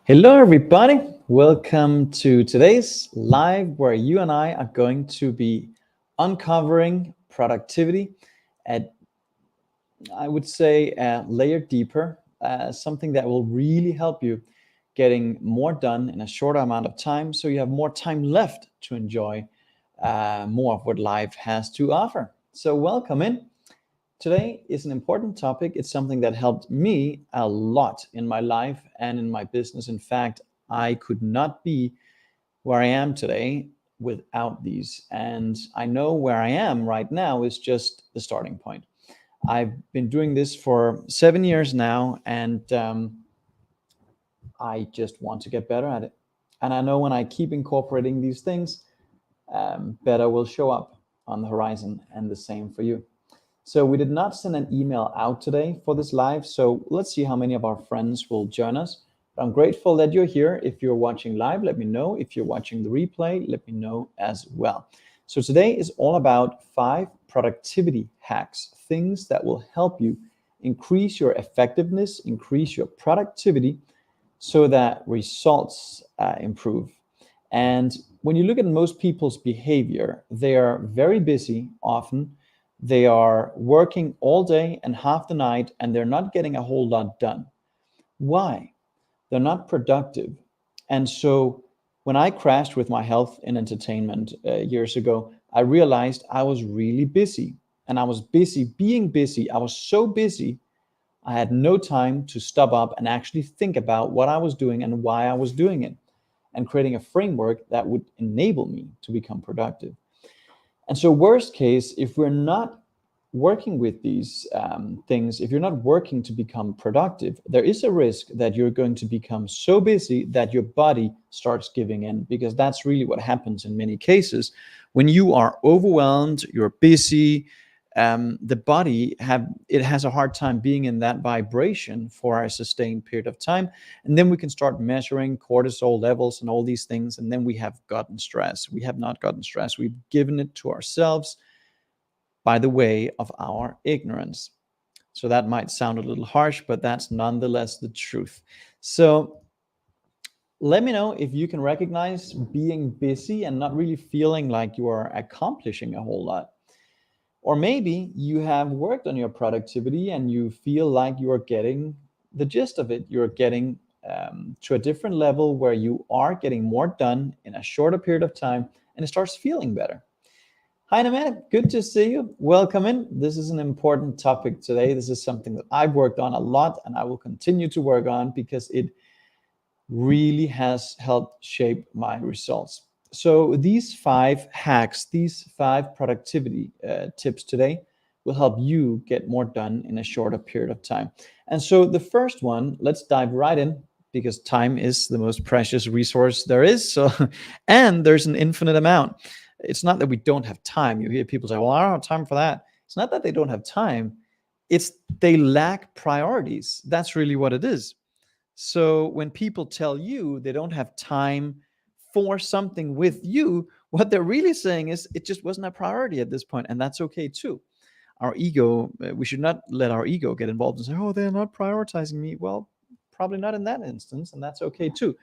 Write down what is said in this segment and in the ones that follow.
Hello, everybody. Welcome to today's live where you and I are going to be uncovering productivity at, I would say, a layer deeper, something that will really help you getting more done in a shorter amount of time so you have more time left to enjoy more of what life has to offer. So, welcome in. Today is an important topic. It's something that helped me a lot in my life and in my business. In fact, I could not be where I am today without these. And I know where I am right now is just the starting point. I've been doing this for 7 years now, and I just want to get better at it. And I know when I keep incorporating these things, better will show up on the horizon, and the same for you. So we did not send an email out today for this live. So let's see how many of our friends will join us. But I'm grateful that you're here. If you're watching live, let me know. If you're watching the replay, let me know as well. So today is all about 5 productivity hacks, things that will help you increase your effectiveness, increase your productivity so that results improve. And when you look at most people's behavior, they are very busy often. They are working all day and half the night, and they're not getting a whole lot done. Why? They're not productive. And so when I crashed with my health in entertainment years ago, I realized I was really busy. And I was busy being busy. I was so busy, I had no time to stop up and actually think about what I was doing and why I was doing it, and creating a framework that would enable me to become productive. And so, worst case, if we're not working with these things, if you're not working to become productive, there is a risk that you're going to become so busy that your body starts giving in, because that's really what happens in many cases. When you are overwhelmed, you're busy, the body has a hard time being in that vibration for a sustained period of time, and then we can start measuring cortisol levels and all these things, and then we have gotten stress. We have not gotten stress, we've given it to ourselves by the way of our ignorance. So that might sound a little harsh, but that's nonetheless the truth. So let me know if you can recognize being busy and not really feeling like you are accomplishing a whole lot. Or maybe you have worked on your productivity and you feel like you are getting the gist of it. You're getting to a different level where you are getting more done in a shorter period of time, and it starts feeling better. Hi, Naman. Good to see you. Welcome in. This is an important topic today. This is something that I've worked on a lot and I will continue to work on because it really has helped shape my results. So, these 5 hacks, these 5 productivity tips today will help you get more done in a shorter period of time. And so, the first one, let's dive right in because time is the most precious resource there is. So, and there's an infinite amount. It's not that we don't have time. You hear people say, well, I don't have time for that. It's not that they don't have time, it's they lack priorities. That's really what it is. So when people tell you they don't have time for something with you, what they're really saying is it just wasn't a priority at this point, and that's okay too. Our ego, we should not let our ego get involved and say, oh, they're not prioritizing me. Well, probably not in that instance, and that's okay too.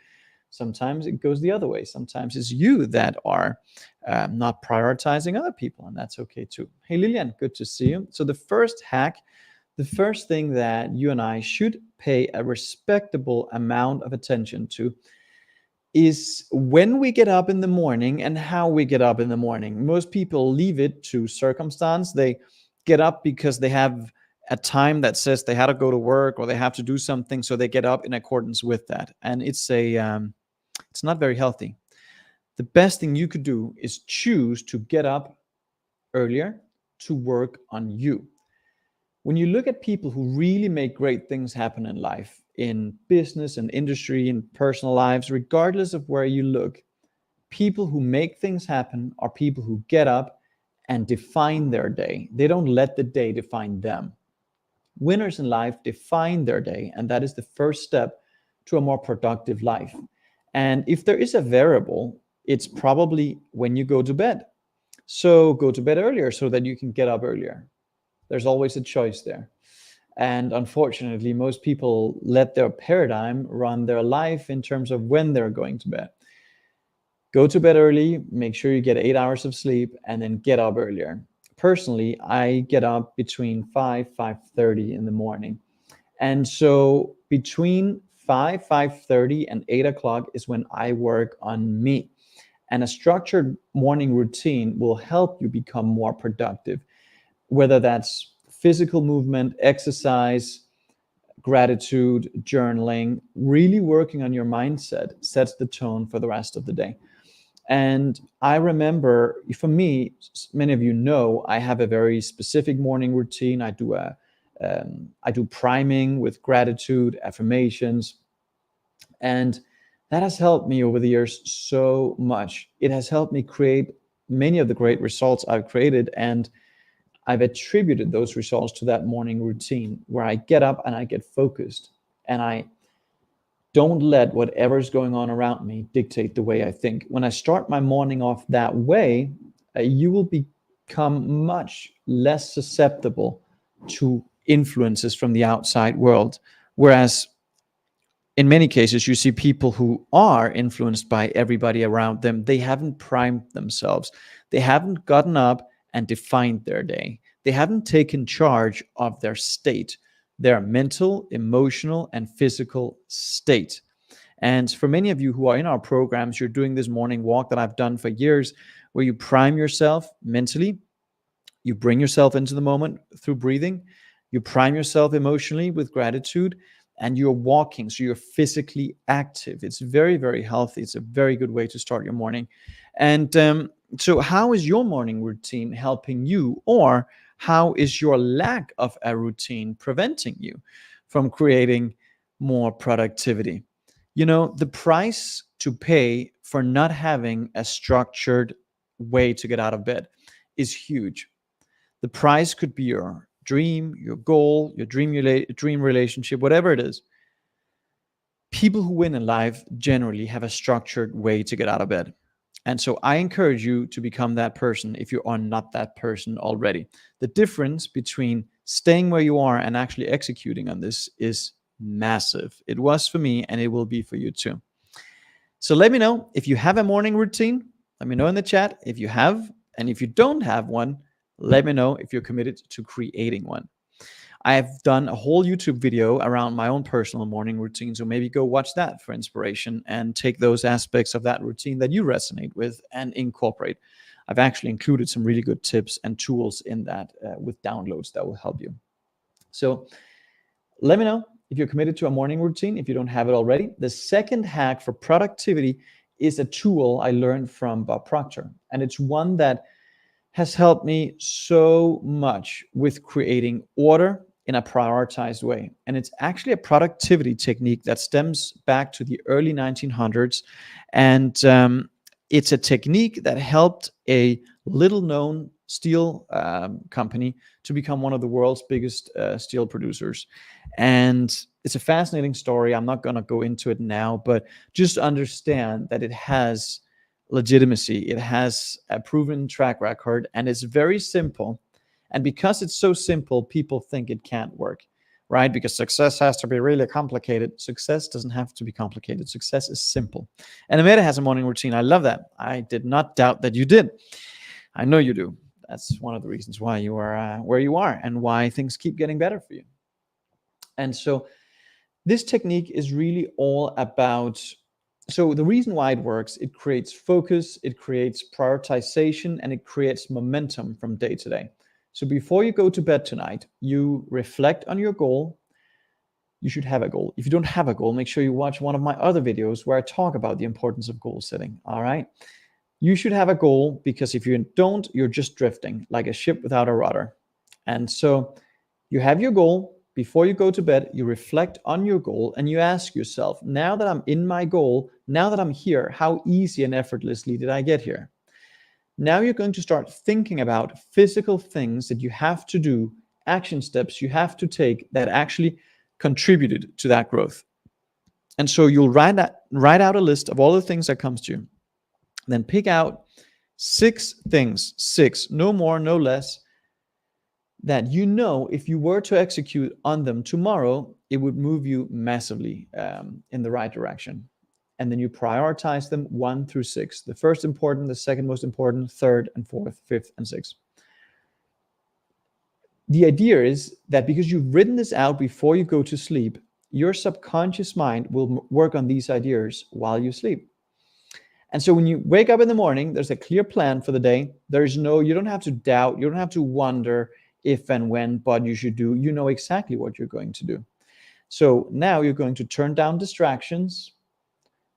Sometimes it goes the other way. Sometimes it's you that are not prioritizing other people, and that's okay too. Hey, Lillian, good to see you. So, the first hack, the first thing that you and I should pay a respectable amount of attention to is when we get up in the morning and how we get up in the morning. Most people leave it to circumstance. They get up because they have a time that says they had to go to work or they have to do something, so they get up in accordance with that, and it's not very healthy. The best thing you could do is choose to get up earlier to work on you. When you look at people who really make great things happen in life, in business and industry and personal lives, regardless of where you look, people who make things happen are people who get up and define their day. They don't let the day define them. Winners in life define their day, and that is the first step to a more productive life. And if there is a variable, it's probably when you go to bed. So go to bed earlier so that you can get up earlier. There's always a choice there. And unfortunately, most people let their paradigm run their life in terms of when they're going to bed. Go to bed early, make sure you get 8 hours of sleep, and then get up earlier. Personally, I get up between 5:30 in the morning. And so between 5:30 and 8 o'clock is when I work on me. And a structured morning routine will help you become more productive, whether that's physical movement, exercise, gratitude, journaling. Really working on your mindset sets the tone for the rest of the day. And I remember, for me, many of you know, I have a very specific morning routine. I do priming with gratitude, affirmations, and that has helped me over the years so much. It has helped me create many of the great results I've created, and I've attributed those results to that morning routine where I get up and I get focused, and I don't let whatever's going on around me dictate the way I think. When I start my morning off that way, you will become much less susceptible to influences from the outside world. Whereas in many cases, you see people who are influenced by everybody around them. They haven't primed themselves. They haven't gotten up and defined their day. They haven't taken charge of their state, their mental, emotional, and physical state. And for many of you who are in our programs, you're doing this morning walk that I've done for years, where you prime yourself mentally, you bring yourself into the moment through breathing, you prime yourself emotionally with gratitude, and you're walking, so you're physically active. It's very, very healthy. It's a very good way to start your morning. And so how is your morning routine helping you, or how is your lack of a routine preventing you from creating more productivity? You know, the price to pay for not having a structured way to get out of bed is huge. The price could be your dream, your goal, your dream relationship, whatever it is. People who win in life generally have a structured way to get out of bed. And so I encourage you to become that person if you are not that person already. The difference between staying where you are and actually executing on this is massive. It was for me, and it will be for you too. So let me know if you have a morning routine. Let me know in the chat if you have. And if you don't have one, let me know if you're committed to creating one. I've done a whole YouTube video around my own personal morning routine, so maybe go watch that for inspiration and take those aspects of that routine that you resonate with and incorporate. I've actually included some really good tips and tools in that with downloads that will help you. So let me know if you're committed to a morning routine, if you don't have it already. The second hack for productivity is a tool I learned from Bob Proctor, and it's one that has helped me so much with creating order in a prioritized way. And it's actually a productivity technique that stems back to the early 1900s. And it's a technique that helped a little known steel company to become one of the world's biggest steel producers. And it's a fascinating story. I'm not going to go into it now, but just understand that it has legitimacy. It has a proven track record, and it's very simple. And because it's so simple, people think it can't work, right? Because success has to be really complicated. Success doesn't have to be complicated. Success is simple. And Amanda has a morning routine. I love that. I did not doubt that you did. I know you do. That's one of the reasons why you are where you are and why things keep getting better for you. And so this technique is really all about, so the reason why it works, it creates focus, it creates prioritization, and it creates momentum from day to day. So before you go to bed tonight, you reflect on your goal. You should have a goal. If you don't have a goal, make sure you watch one of my other videos where I talk about the importance of goal setting. All right. You should have a goal, because if you don't, you're just drifting like a ship without a rudder. And so you have your goal. Before you go to bed, you reflect on your goal and you ask yourself, now that I'm in my goal, now that I'm here, how easy and effortlessly did I get here? Now you're going to start thinking about physical things that you have to do, action steps you have to take that actually contributed to that growth. And so you'll write out a list of all the things that comes to you. Then pick out 6 things, 6, no more, no less, that you know if you were to execute on them tomorrow, it would move you massively in the right direction. And then you prioritize them 1 through 6. The first important, the second most important, third and fourth, fifth and sixth. The idea is that because you've written this out before you go to sleep, your subconscious mind will work on these ideas while you sleep. And so when you wake up in the morning, there's a clear plan for the day. You don't have to doubt, you don't have to wonder if and when, but you should do. You know exactly what you're going to do. So now you're going to turn down distractions,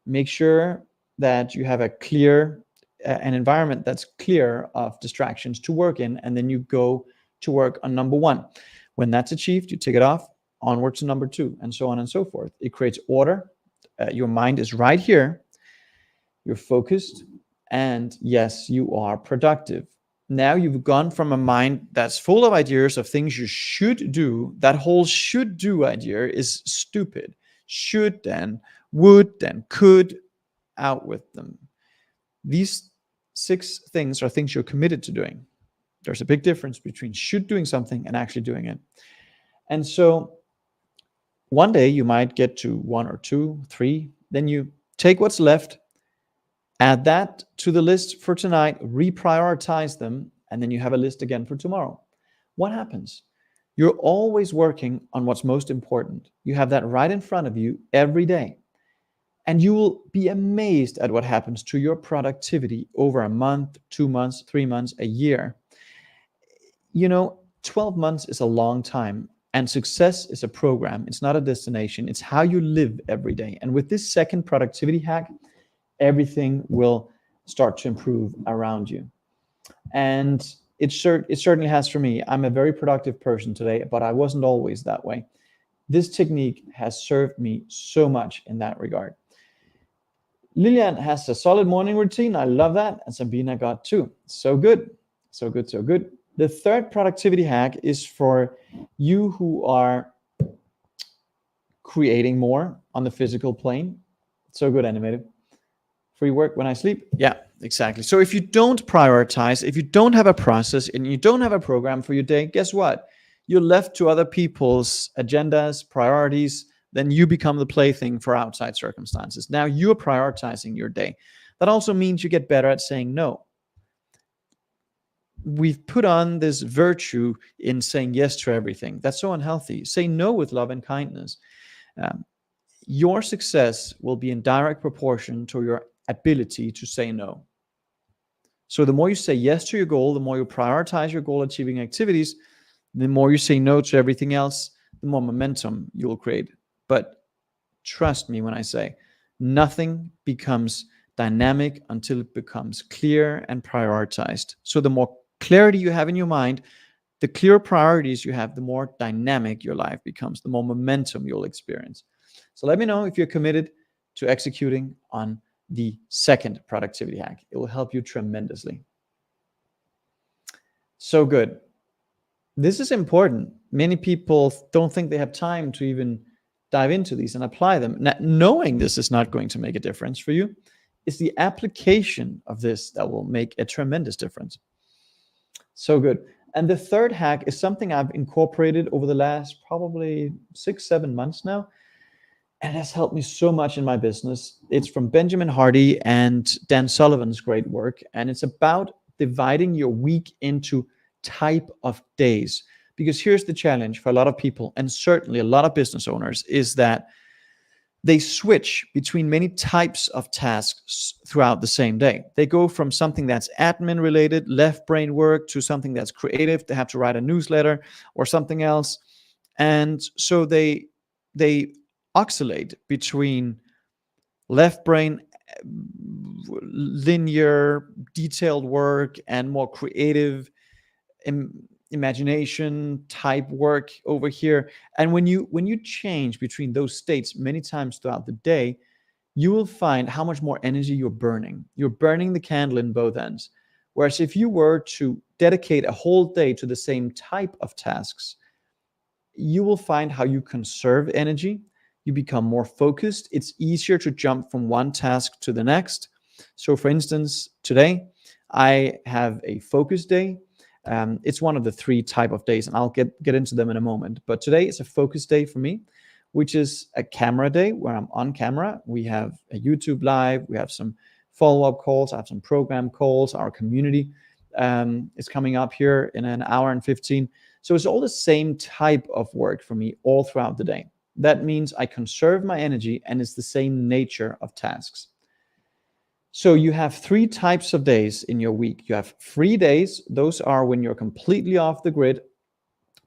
make sure that you have an environment that's clear of distractions to work in, and then you go to work on number 1. When that's achieved, you take it off, onward to number 2, and so on and so forth. It creates order. Your mind is right here. You're focused, and yes, you are productive. Now you've gone from a mind that's full of ideas of things you should do. That whole should do idea is stupid. Should then, would then, could, out with them. These 6 things are things you're committed to doing. There's a big difference between should doing something and actually doing it. And so one day you might get to 1 or 2, 3, then you take what's left, add that to the list for tonight, reprioritize them, and then you have a list again for tomorrow. What happens? You're always working on what's most important. You have that right in front of you every day. And you will be amazed at what happens to your productivity over a month, 2 months, 3 months, a year. 12 months is a long time, and success is a program. It's not a destination. It's how you live every day. And with this second productivity hack, everything will start to improve around you. And it certainly has for me. I'm a very productive person today, but I wasn't always that way. This technique has served me so much in that regard. Lilian has a solid morning routine. I love that. And Sabina got 2. So good. So good, so good. The third productivity hack is for you who are creating more on the physical plane. So good, Animated. Free work when I sleep? Yeah, exactly. So if you don't prioritize, if you don't have a process and you don't have a program for your day, guess what? You're left to other people's agendas, priorities, then you become the plaything for outside circumstances. Now you're prioritizing your day. That also means you get better at saying no. We've put on this virtue in saying yes to everything. That's so unhealthy. Say no with love and kindness. Your success will be in direct proportion to your ability to say no. So the more you say yes to your goal, the more you prioritize your goal achieving activities, the more you say no to everything else, the more momentum you will create. But trust me when I say nothing becomes dynamic until it becomes clear and prioritized. So the more clarity you have in your mind, the clearer priorities you have, the more dynamic your life becomes, the more momentum you'll experience. So let me know if you're committed to executing on the second productivity hack. It will help you tremendously. So good. This is important. Many people don't think they have time to even dive into these and apply them. Now, knowing this is not going to make a difference for you, it's the application of this that will make a tremendous difference. So good. And the third hack is something I've incorporated over the last probably 6-7 months now. And it has helped me so much in my business. It's from Benjamin Hardy and Dan Sullivan's great work. And it's about dividing your week into type of days. Because here's the challenge for a lot of people, and certainly a lot of business owners, is that they switch between many types of tasks throughout the same day. They go from something that's admin related, left brain work, to something that's creative. They have to write a newsletter or something else. And so they oscillate between left brain, linear, detailed work, and more creative, imagination type work over here. And when you change between those states many times throughout the day, you will find how much more energy you're burning. You're burning the candle in both ends. Whereas if you were to dedicate a whole day to the same type of tasks, you will find how you conserve energy. You become more focused. It's easier to jump from one task to the next. So for instance, today I have a focus day. It's one of the 3 type of days, and I'll get into them in a moment. But today is a focus day for me, which is a camera day where I'm on camera. We have a YouTube live, we have some follow-up calls, I have some program calls, our community is coming up here in an hour and 15. So it's all the same type of work for me all throughout the day. That means I conserve my energy, and it's the same nature of tasks. So you have 3 types of days in your week. You have free days. Those are when you're completely off the grid,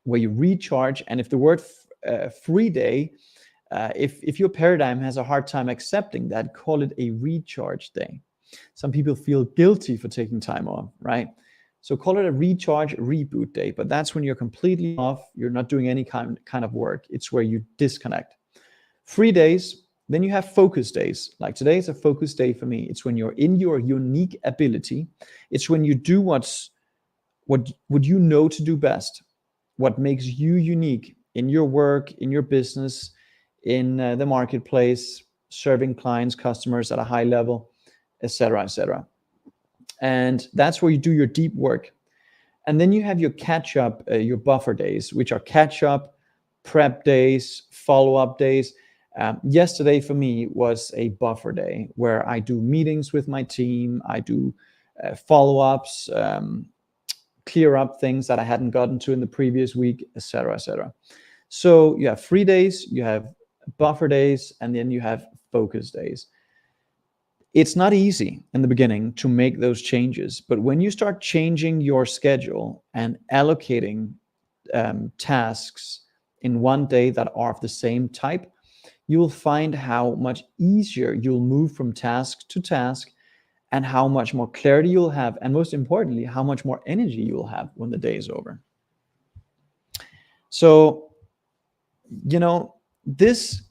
where you recharge. And if the word free day, if your paradigm has a hard time accepting that, call it a recharge day. Some people feel guilty for taking time off, right? So call it a recharge, reboot day. But that's when you're completely off. You're not doing any kind of work. It's where you disconnect. Free days. Then you have focus days. Like today is a focus day for me. It's when you're in your unique ability. It's when you do what you know to do best, what makes you unique in your work, in your business, in the marketplace, serving clients, customers at a high level, etc., etc. And that's where you do your deep work. And then you have your catch-up, your buffer days, which are catch-up, prep days, follow-up days. Yesterday for me was a buffer day where I do meetings with my team. I do follow-ups, clear up things that I hadn't gotten to in the previous week, etc., etc. So you have free days, you have buffer days, and then you have focus days. It's not easy in the beginning to make those changes, but when you start changing your schedule and allocating tasks in one day that are of the same type, you will find how much easier you'll move from task to task, and how much more clarity you'll have, and most importantly, how much more energy you will have when the day is over. So, this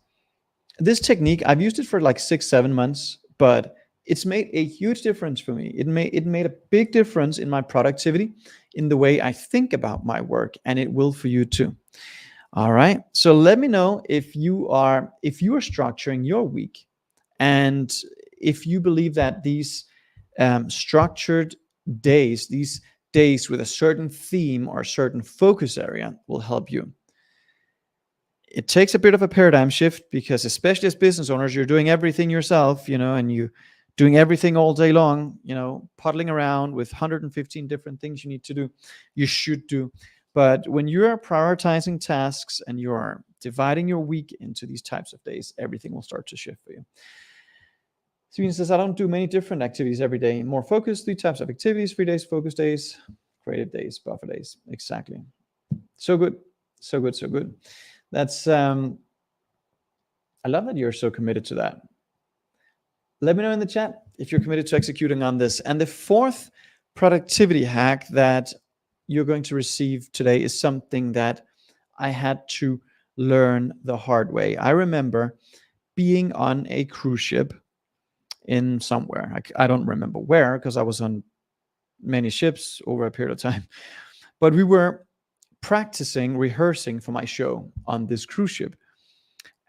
technique, I've used it for like 6-7 months, but it's made a huge difference for me. It made a big difference in my productivity, in the way I think about my work, and it will for you too. All right. So let me know if you are structuring your week, and if you believe that these structured days, these days with a certain theme or a certain focus area, will help you. It takes a bit of a paradigm shift, because especially as business owners, you're doing everything yourself, and you doing everything all day long, puddling around with 115 different things you need to do, you should do. But when you are prioritizing tasks and you are dividing your week into these types of days, everything will start to shift for you. Steven says, I don't do many different activities every day. More focused, 3 types of activities: free days, focus days, creative days, buffer days. Exactly. So good. So good. So good. That's, I love that you're so committed to that. Let me know in the chat if you're committed to executing on this. And the 4th productivity hack that you're going to receive today is something that I had to learn the hard way. I remember being on a cruise ship in somewhere. I don't remember where, because I was on many ships over a period of time. But we were rehearsing for my show on this cruise ship.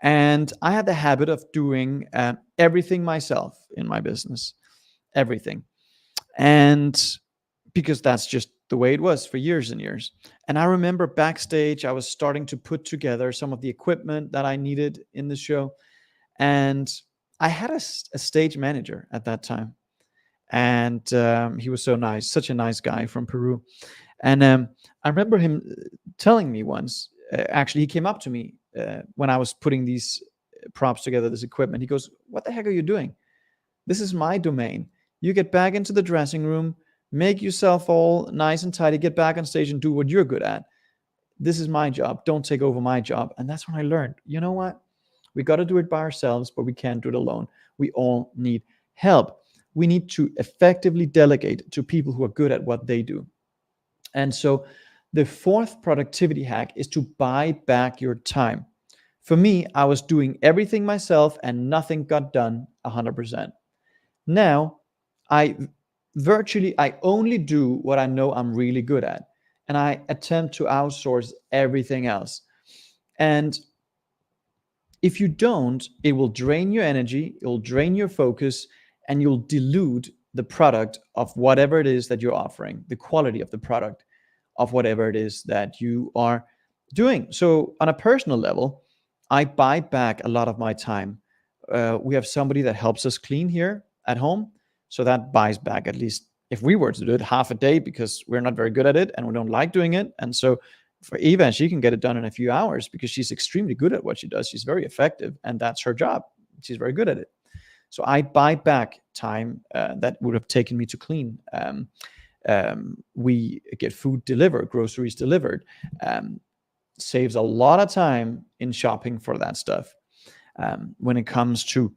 And I had the habit of doing everything myself in my business, everything. And because that's just the way it was for years and years. And I remember backstage, I was starting to put together some of the equipment that I needed in the show. And I had a stage manager at that time. And he was so nice, such a nice guy from Peru. And I remember him telling me once, actually, he came up to me when I was putting these props together, this equipment. He goes, "What the heck are you doing? This is my domain. You get back into the dressing room, make yourself all nice and tidy, get back on stage and do what you're good at. This is my job. Don't take over my job." And that's when I learned, you know what? We got to do it by ourselves, but we can't do it alone. We all need help. We need to effectively delegate to people who are good at what they do. And so the 4th productivity hack is to buy back your time. For me, I was doing everything myself and nothing got done 100%. Now, I only do what I know I'm really good at, and I attempt to outsource everything else. And if you don't, it will drain your energy, it will drain your focus, and you'll dilute the product of whatever it is that you're offering, the quality of the product. of whatever it is that you are doing. So on a personal level, I buy back a lot of my time. We have somebody that helps us clean here at home, so that buys back, at least if we were to do it, half a day, because we're not very good at it and we don't like doing it. And so for Eva, she can get it done in a few hours because she's extremely good at what she does. She's very effective, and that's her job. She's very good at it. So I buy back time that would have taken me to clean. We get food delivered, groceries delivered. Saves a lot of time in shopping for that stuff. When it comes to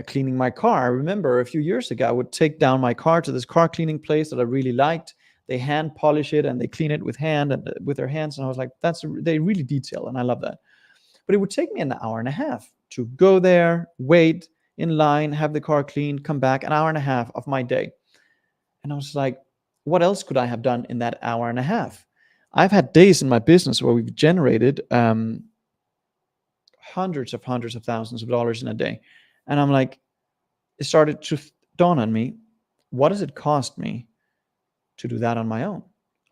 cleaning my car, I remember a few years ago, I would take down my car to this car cleaning place that I really liked. They hand polish it and they clean it with their hands. And I was like, they really detail, and I love that. But it would take me an hour and a half to go there, wait in line, have the car cleaned, come back, an hour and a half of my day. And I was like, what else could I have done in that hour and a half? I've had days in my business where we've generated hundreds of thousands of dollars in a day. And I'm like, it started to dawn on me, what does it cost me to do that on my own?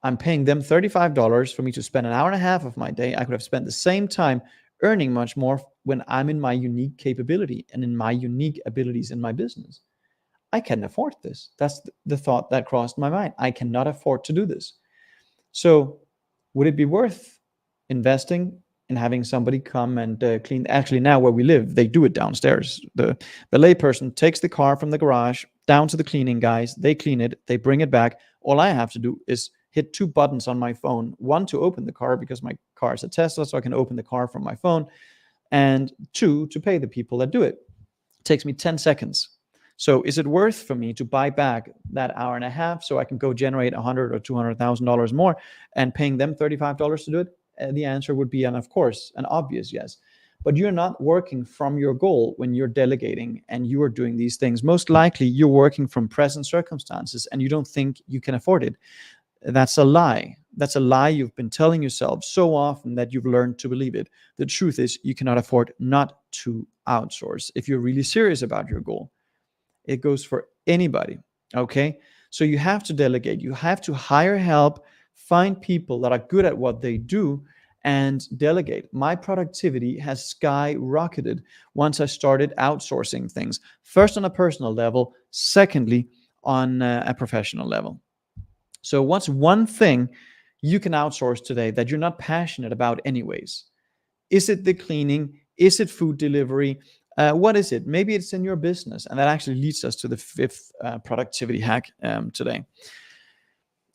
I'm paying them $35 for me to spend an hour and a half of my day. I could have spent the same time earning much more when I'm in my unique capability and in my unique abilities in my business. I can't afford this. That's the thought that crossed my mind. I cannot afford to do this. So would it be worth investing in having somebody come and clean? Actually, now where we live, they do it downstairs. The layperson takes the car from the garage down to the cleaning guys. They clean it. They bring it back. All I have to do is hit two buttons on my phone. One, to open the car, because my car is a Tesla, so I can open the car from my phone. And two, to pay the people that do it. It takes me 10 seconds. So is it worth for me to buy back that hour and a half so I can go generate $100,000 or $200,000 more and paying them $35 to do it? The answer would be, and of course, an obvious yes. But you're not working from your goal when you're delegating and you are doing these things. Most likely you're working from present circumstances and you don't think you can afford it. That's a lie. That's a lie you've been telling yourself so often that you've learned to believe it. The truth is, you cannot afford not to outsource if you're really serious about your goal. It goes for anybody, okay? So you have to delegate. You have to hire help, find people that are good at what they do, and delegate. My productivity has skyrocketed once I started outsourcing things. First on a personal level, secondly on a professional level. So what's one thing you can outsource today that you're not passionate about anyways? Is it the cleaning? Is it food delivery? What is it? Maybe it's in your business. And that actually leads us to the fifth productivity hack today.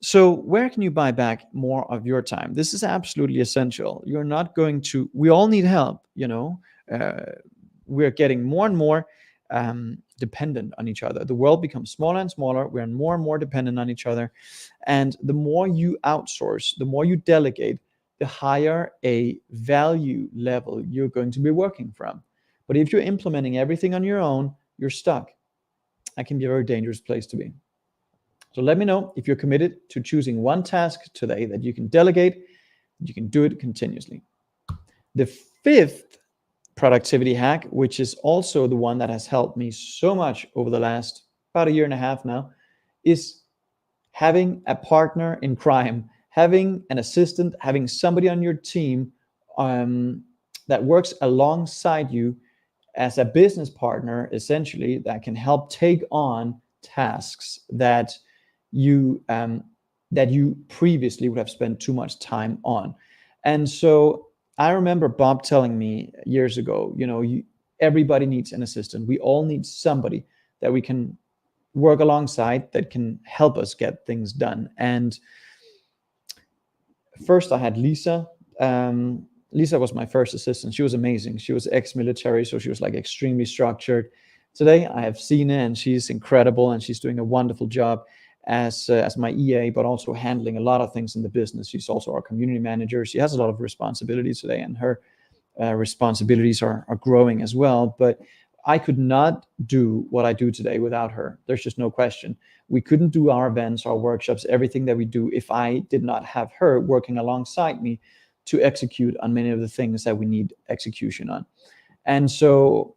So where can you buy back more of your time? This is absolutely essential. You're not going to, we all need help, we're getting more and more dependent on each other. The world becomes smaller and smaller. We're more and more dependent on each other. And the more you outsource, the more you delegate, the higher a value level you're going to be working from. But if you're implementing everything on your own, you're stuck. That can be a very dangerous place to be. So let me know if you're committed to choosing one task today that you can delegate, you can do it continuously. The fifth productivity hack, which is also the one that has helped me so much over the last about a year and a half now, is having a partner in crime, having an assistant, having somebody on your team that works alongside you as a business partner, essentially, that can help take on tasks that you previously would have spent too much time on. And so I remember Bob telling me years ago, everybody needs an assistant. We all need somebody that we can work alongside that can help us get things done. And first I had Lisa. Lisa was my first assistant. She was amazing. She was ex-military, so she was like extremely structured. Today I have Sina, and she's incredible, and she's doing a wonderful job as my EA, but also handling a lot of things in the business. She's also our community manager. She has a lot of responsibilities today, and her responsibilities are growing as well. But I could not do what I do today without her. There's just no question. We couldn't do our events, our workshops, everything that we do if I did not have her working alongside me to execute on many of the things that we need execution on. And so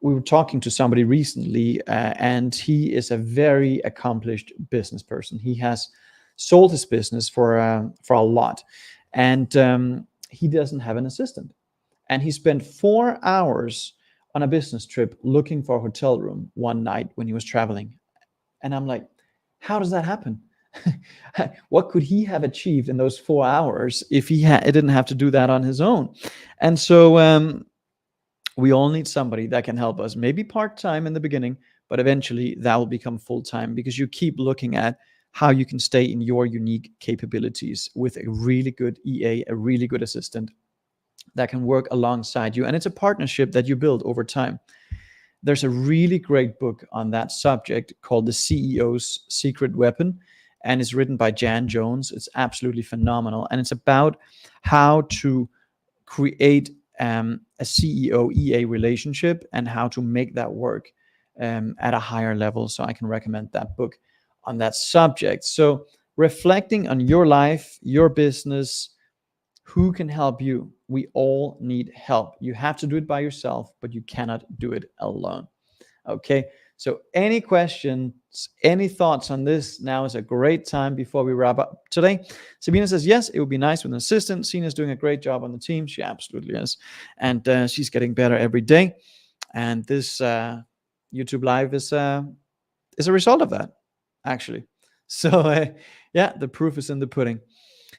we were talking to somebody recently, and he is a very accomplished business person. He has sold his business for a lot, and he doesn't have an assistant. And he spent 4 hours on a business trip looking for a hotel room one night when he was traveling. And I'm like, how does that happen? What could he have achieved in those 4 hours if he didn't have to do that on his own? And so we all need somebody that can help us, maybe part-time in the beginning, but eventually that will become full-time, because you keep looking at how you can stay in your unique capabilities with a really good EA, a really good assistant that can work alongside you. And it's a partnership that you build over time. There's a really great book on that subject called The CEO's Secret Weapon, and it's written by Jan Jones. It's absolutely phenomenal. And it's about how to create a CEO EA relationship and how to make that work at a higher level. So I can recommend that book on that subject. So reflecting on your life, your business, who can help you? We all need help. You have to do it by yourself, but you cannot do it alone. Okay, so any questions, any thoughts on this? Now is a great time before we wrap up today. Sabina says, yes, it would be nice with an assistant. Sina's doing a great job on the team. She absolutely is. And she's getting better every day. And this YouTube Live is a result of that, actually. So yeah, the proof is in the pudding.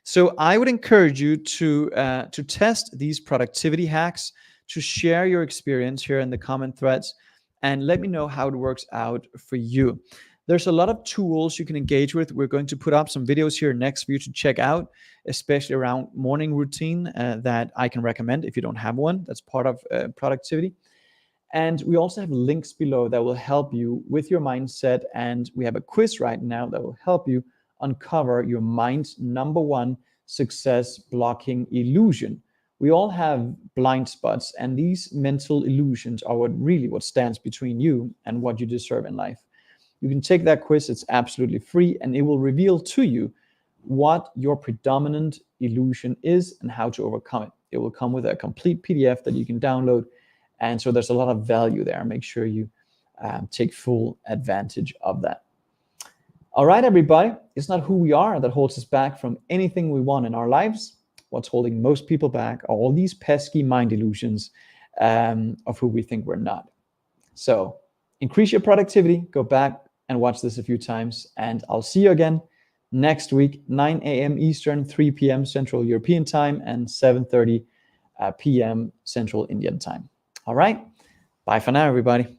So I would encourage you to test these productivity hacks, to share your experience here in the comment threads, and let me know how it works out for you. There's a lot of tools you can engage with. We're going to put up some videos here next for you to check out, especially around morning routine that I can recommend if you don't have one. That's part of productivity. And we also have links below that will help you with your mindset. And we have a quiz right now that will help you uncover your mind's number one success blocking illusion. We all have blind spots, and these mental illusions are what stands between you and what you deserve in life. You can take that quiz. It's absolutely free, and it will reveal to you what your predominant illusion is and how to overcome it. It will come with a complete PDF that you can download. And so there's a lot of value there. Make sure you take full advantage of that. All right, everybody. It's not who we are that holds us back from anything we want in our lives. What's holding most people back are all these pesky mind illusions of who we think we're not. So increase your productivity. Go back and watch this a few times. And I'll see you again next week, 9 a.m. Eastern, 3 p.m. Central European Time, and 7:30 p.m. Central Indian Time. All right. Bye for now, everybody.